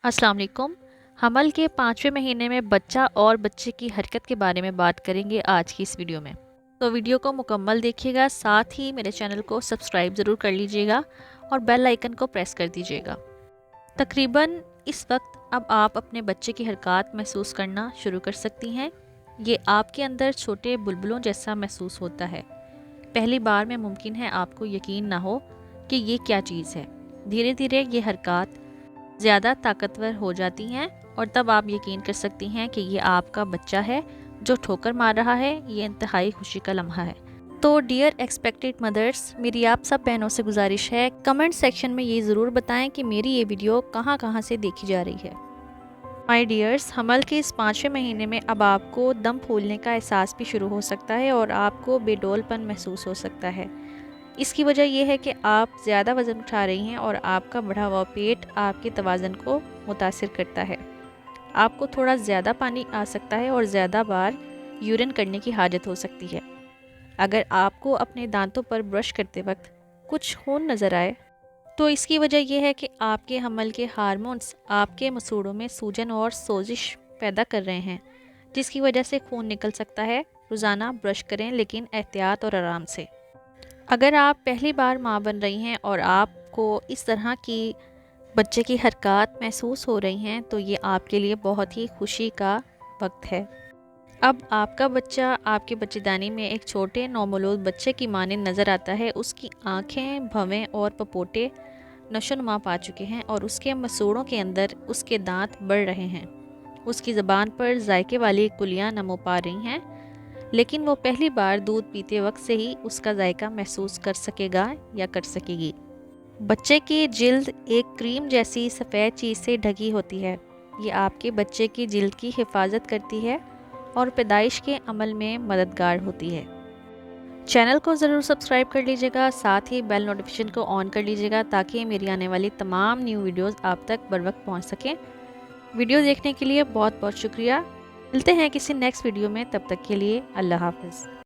अस्सलाम वालेकुम। हमल के 5वें महीने में बच्चा और बच्चे की हरकत के बारे में बात करेंगे आज की इस वीडियो में। तो वीडियो को मुकम्मल देखिएगा, साथ ही मेरे चैनल को सब्सक्राइब ज़रूर कर लीजिएगा और बेल आइकन को प्रेस कर दीजिएगा। तकरीबन इस वक्त अब आप अपने बच्चे की हरकत महसूस करना शुरू कर सकती हैं। ये आपके अंदर छोटे बुलबुलों जैसा महसूस होता है। पहली बार में मुमकिन है आपको यकीन ना हो कि ये क्या चीज़ है। धीरे धीरे ये हरकत ज़्यादा ताकतवर हो जाती हैं और तब आप यकीन कर सकती हैं कि ये आपका बच्चा है जो ठोकर मार रहा है। ये इंतहाई खुशी का लम्हा है। तो डियर एक्सपेक्टेड मदर्स, मेरी आप सब बहनों से गुजारिश है, कमेंट सेक्शन में ये ज़रूर बताएं कि मेरी ये वीडियो कहाँ कहाँ से देखी जा रही है। माय डियर्स, हमल के इस 5वें महीने में अब आपको दम फूलने का एहसास भी शुरू हो सकता है और आपको बेडौलपन महसूस हो सकता है। इसकी वजह यह है कि आप ज़्यादा वज़न उठा रही हैं और आपका बढ़ा हुआ पेट आपके तवाज़न को मुतासिर करता है। आपको थोड़ा ज़्यादा पानी आ सकता है और ज़्यादा बार यूरिन करने की हाजत हो सकती है। अगर आपको अपने दांतों पर ब्रश करते वक्त कुछ खून नज़र आए तो इसकी वजह यह है कि आपके हमल के हार्मोन्स आपके मसूड़ों में सूजन और सोजिश पैदा कर रहे हैं, जिसकी वजह से खून निकल सकता है। रोज़ाना ब्रश करें, लेकिन एहतियात और आराम से। अगर आप पहली बार माँ बन रही हैं और आपको इस तरह की बच्चे की हरकत महसूस हो रही हैं तो ये आपके लिए बहुत ही खुशी का वक्त है। अब आपका बच्चा आपके बच्चेदानी में एक छोटे नौमौलूद बच्चे की मानिंद नज़र आता है। उसकी आँखें, भवें और पपोटे नशोनुमा पा चुके हैं और उसके मसूड़ों के अंदर उसके दांत बढ़ रहे हैं। उसकी ज़बान पर जायके वाली कुलियाँ नमो पा रही हैं, लेकिन वो पहली बार दूध पीते वक्त से ही उसका जायका महसूस कर सकेगा या कर सकेगी। बच्चे की जिल्द एक क्रीम जैसी सफ़ेद चीज़ से ढकी होती है। ये आपके बच्चे की जिल्द की हिफाजत करती है और पैदाइश के अमल में मददगार होती है। चैनल को ज़रूर सब्सक्राइब कर लीजिएगा, साथ ही बेल नोटिफिकेशन को ऑन कर लीजिएगा ताकि मेरी आने वाली तमाम न्यू वीडियोस आप तक बर वक्त पहुँच सकें। वीडियो देखने के लिए बहुत बहुत शुक्रिया। मिलते हैं किसी नेक्स्ट वीडियो में, तब तक के लिए अल्लाह हाफ़िज़।